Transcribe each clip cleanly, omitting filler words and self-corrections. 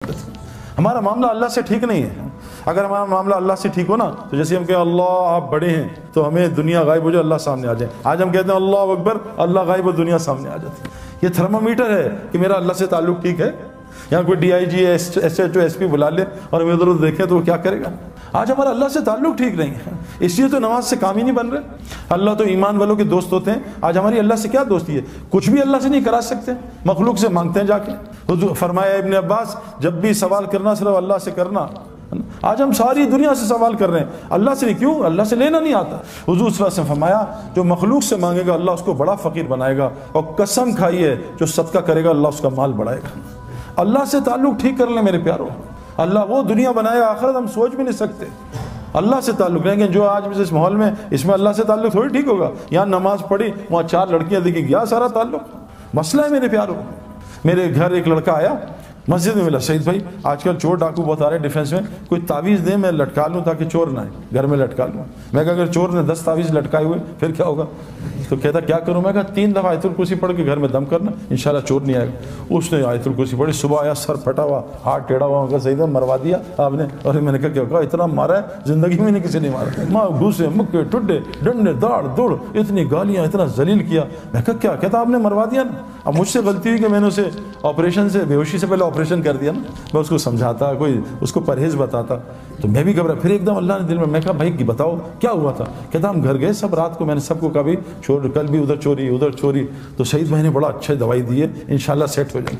جاتی. ہمارا معاملہ اللہ سے ٹھیک نہیں ہے. اگر ہمارا معاملہ اللہ سے ٹھیک ہو نا تو جیسے ہم کہیں اللہ آپ بڑے ہیں تو ہمیں دنیا غائب ہو جائے اللہ سامنے آ جائے. آج ہم کہتے ہیں اللہ اکبر اللہ غائب ہو دنیا سامنے آ جاتی. یہ تھرمامیٹر ہے کہ میرا اللہ سے تعلق ٹھیک ہے. یہاں کوئی D I G S H O S P بلا لے اور ہمیں ادھر ادھر دیکھیں تو وہ کیا کرے گا. آج ہمارا اللہ سے تعلق ٹھیک نہیں ہے, اس لیے تو نماز سے کام ہی نہیں بن رہے. اللہ تو ایمان والوں کے دوست ہوتے ہیں. آج ہماری اللہ سے کیا دوستی ہے؟ کچھ بھی اللہ سے نہیں کرا سکتے, مخلوق سے مانگتے ہیں جا کے. حضور فرمایا ابن عباس جب بھی سوال کرنا صرف اللہ سے کرنا. آج ہم ساری دنیا سے سوال کر رہے ہیں, اللہ سے نہیں. کیوں؟ اللہ سے لینا نہیں آتا. حضور صلی اللہ علیہ وسلم فرمایا جو مخلوق سے مانگے گا اللہ اس کو بڑا فقیر بنائے گا, اور قسم کھائیے جو صدقہ کرے گا اللہ اس کا مال بڑھائے گا. اللہ سے تعلق ٹھیک کر لیں میرے پیارو. اللہ وہ دنیا بنائے آخرت ہم سوچ بھی نہیں سکتے. اللہ سے تعلق رہیں گے. جو آج اس ماحول میں اس میں اللہ سے تعلق تھوڑی ٹھیک ہوگا. یہاں نماز پڑھی وہاں 4 لڑکیاں دیکھی گیا سارا تعلق. مسئلہ ہے میرے پیارو. میرے گھر ایک لڑکا آیا مسجد میں ملا, سعید بھائی آج کل چور ڈاکو بہت آ رہے ہیں ڈیفینس میں, کوئی تعویذ دے میں لٹکا لوں تاکہ چور نہ آئے, گھر میں لٹکا لوں. میں کہا اگر چور نے 10 تعویذ لٹکائے ہوئے پھر کیا ہوگا؟ تو کہتا کیا کروں؟ میں کہا 3 دفعہ آیت الکرسی پڑھ کے گھر میں دم کرنا انشاءاللہ چور نہیں آئے گا. اس نے آیت الکرسی پڑھی, صبح آیا سر پھٹا ہوا ہاتھ ٹیڑھا ہوا. کہا سعید مروا دیا آپ نے؟ اور میں نے کہا کیا کہا اتنا مارا ہے زندگی میں نہیں کسی نے مارا. ماں گھوسے مکے ٹڈے ڈنڈے داڑ دوڑ اتنی گالیاں اتنا ذلیل کیا. میں کہا کیا؟ کہتا آپ نے مروا دیا نا. اب مجھ سے غلطی ہوئی کہ میں نے اسے آپریشن سے بے ہوشی سے پہلے آپریشن کر دیا نا. میں اس کو سمجھاتا, کوئی اس کو پرہیز بتاتا تو میں بھی گھبرا. پھر ایک دم اللہ نے دل میں کہا بھائی بتاؤ کیا ہوا تھا؟ کہتا ہم گھر گئے سب رات کو, میں نے سب کو کہا بھی کل بھی ادھر چوری ادھر چوری. تو سعید بھائی نے بڑا اچھا دوائی دی ہے انشاءاللہ سیٹ ہو جائے گی.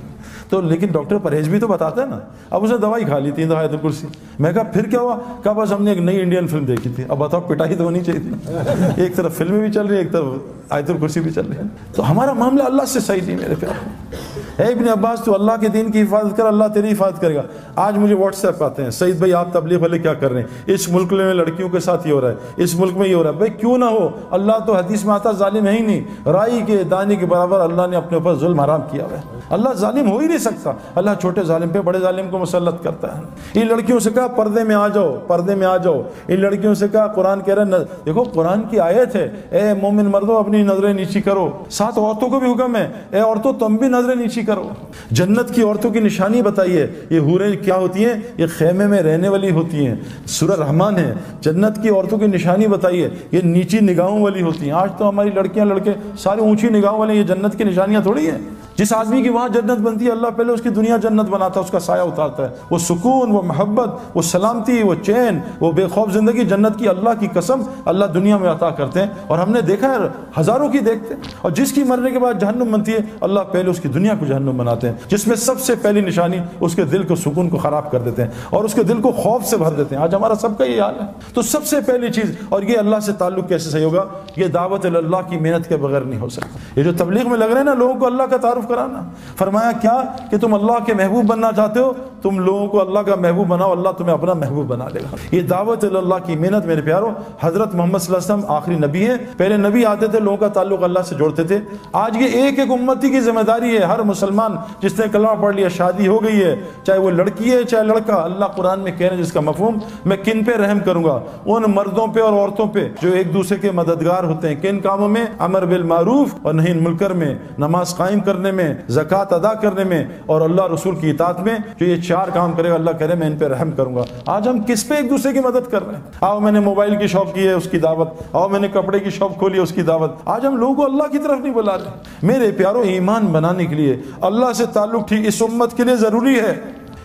تو لیکن ڈاکٹر پرہیز بھی تو بتاتا ہے نا. اب اس نے دوائی کھا لی 3 دفعہ آیت الکرسی. میں کہا پھر کیا ہوا؟ کہا بس ہم نے ایک نئی انڈین فلم دیکھی تھی. اب بتاؤ پٹائی تو ہونی چاہیے تھی. ایک طرف فلمیں بھی چل رہی ہیں ایک طرف آیت الکرسی بھی چل رہی ہے. تو ہمارا معاملہ اللہ سے صحیح نہیں میرے پیارے. اے ابن عباس تو اللہ کے دین کی حفاظت کر اللہ تیری حفاظت کرے گا. آج مجھے واٹس ایپ آتے ہیں سعید بھائی آپ تبلیغ والے کیا کر رہے ہیں, اس ملک میں لڑکیوں کے ساتھ یہ ہو رہا ہے, اس ملک میں یہ ہو رہا ہے. بھائی کیوں نہ ہو, اللہ تو حدیث میں آتا ظالم ہے ہی نہیں. رائی کے دانے کے برابر اللہ نے اپنے اوپر ظلم حرام کیا ہوا ہے. اللہ ظالم ہو ہی نہیں سکتا. اللہ چھوٹے ظالم پہ بڑے ظالم کو مسلط کرتا ہے. ان لڑکیوں سے کہا پردے میں آ جاؤ, پردے میں آ جاؤ. ان لڑکیوں سے کہا قرآن کہہ رہا ہے دیکھو قرآن کی آیت ہے اے مومن مردوں اپنی نظریں نیچی کرو. 7 عورتوں کو بھی حکم ہے اے عورتوں تم بھی نظریں نیچی کرو. جنت کی عورتوں کی نشانی بتائیے. یہ حوریں کیا ہوتی ہیں؟ یہ خیمے میں رہنے والی ہوتی ہیں. سورہ رحمان ہے. جنت کی عورتوں کی نشانی بتائیے. یہ نیچی نگاہوں والی ہوتی ہیں. آج تو ہماری لڑکیاں لڑکے سارے اونچی نگاہوں والے. یہ جنت کی نشانیاں تھوڑی ہیں. جس آدمی کی وہاں جنت بنتی ہے اللہ پہلے اس کی دنیا جنت بناتا ہے, اس کا سایہ اتارتا ہے. وہ سکون, وہ محبت, وہ سلامتی, وہ چین, وہ بے خوف زندگی جنت کی اللہ کی قسم اللہ دنیا میں عطا کرتے ہیں. اور ہم نے دیکھا ہے ہزاروں کی دیکھتے ہیں. اور جس کی مرنے کے بعد جہنم بنتی ہے اللہ پہلے اس کی دنیا کو جہنم بناتے ہیں, جس میں سب سے پہلی نشانی اس کے دل کو سکون کو خراب کر دیتے ہیں اور اس کے دل کو خوف سے بھر دیتے ہیں. آج ہمارا سب کا یہ حال ہے. تو سب سے پہلی چیز, اور یہ اللہ سے تعلق کیسے صحیح ہوگا؟ یہ دعوت اللہ کی محنت کے بغیر نہیں ہو سکتا. یہ جو تبلیغ میں لگ رہے ہیں نا لوگوں کو اللہ کا تعارف کرانا, فرمایا کیا کہ تم اللہ کے محبوب بننا چاہتے ہو, تم لوگوں کو اللہ کا محبوب بناؤ, اللہ تمہیں اپنا محبوب بنا لے گا. یہ دعوت اللہ کی محنت میرے پیارو. حضرت محمد صلی اللہ علیہ وسلم آخری نبی ہیں. پہلے نبی آتے تھے لوگوں کا تعلق اللہ سے جوڑتے تھے. آج یہ ایک ایک امتی کی ذمہ داری ہے. ہر مسلمان جس نے کلمہ پڑھ لیا, شادی ہو گئی ہے, چاہے وہ لڑکی ہے چاہے لڑکا, اللہ قرآن میں کہہ رہے ہیں جس کا مفہوم میں کن پہ رحم کروں گا؟ ان مردوں پہ اور عورتوں پہ جو ایک دوسرے کے مددگار ہوتے ہیں. کن کاموں میں؟ امر بالمعروف اور نہی عن منکر میں, نماز قائم کرنے میں, زکوٰۃ ادا کرنے میں, اور اللہ رسول کی اطاعت میں. جو یہ 4 کام کرے گا اللہ کہہ رہے میں ان پہ رحم کروں گا. آج ہم کس پہ ایک دوسرے کی مدد کر رہے ہیں؟ آؤ میں نے موبائل کی شاپ کی ہے اس کی دعوت, آؤ میں نے کپڑے کی شاپ کھولی ہے اس کی دعوت. آج ہم لوگوں کو اللہ کی طرف نہیں بلا رہے. میرے پیاروں ایمان بنانے کے لیے اللہ سے تعلق ٹھیک اس امت کے لیے ضروری ہے.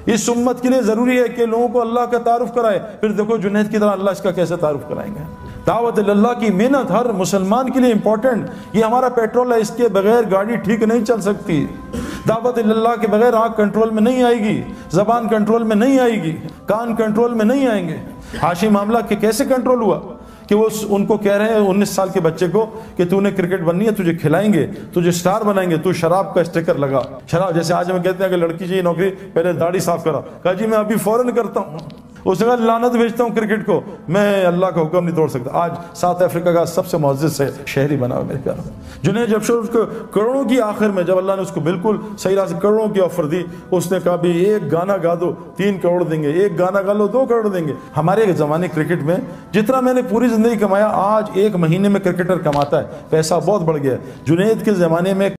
اس امت کے لیے ضروری ہے کہ لوگوں کو اللہ کا تعارف کرائے. پھر دیکھو جنید کی طرح اللہ اس کا کیسے تعارف کرائیں گے. دعوت اللہ کی محنت ہر مسلمان کے لیے امپورٹنٹ. یہ ہمارا پیٹرول ہے, اس کے بغیر گاڑی ٹھیک نہیں چل سکتی. دعوت اللہ کے بغیر آنکھ کنٹرول میں نہیں آئے گی, زبان کنٹرول میں نہیں آئے گی, کان کنٹرول میں نہیں آئیں گے. حاشی معاملہ کہ کیسے کنٹرول ہوا کہ وہ ان کو کہہ رہے ہیں 19 سال کے بچے کو کہ تو نے کرکٹ بننی ہے, تجھے کھلائیں گے, تجھے سٹار بنائیں گے, تو شراب کا اسٹیکر لگا. شراب جیسے آج ہم کہتے ہیں کہ لڑکی چاہیے نوکری, پہلے داڑھی صاف کرا. کہا جی میں ابھی فوراً کرتا ہوں. اس نے کہا لعنت بھیجتا ہوں کرکٹ کو, میں اللہ کا حکم نہیں توڑ سکتا. آج ساؤتھ افریقہ کا سب سے معزز سے شہری بنا ہوا میرے پیاروں. جنہیں جب اس کو کروڑوں کی آخر میں جب اللہ نے اس کو بالکل صحیح راہ سے کروڑوں کی آفر دی, اس نے کہا بھی ایک گانا گا دو 3 کروڑ دیں گے, ایک گانا گا لو 2 کروڑ دیں گے. ہمارے زمانے کرکٹ میں جتنا میں نے پوری زندگی کمایا, آج 1 مہینے میں کرکٹر کماتا ہے. پیسہ بہت بڑھ گیا. جنید کے زمانے میں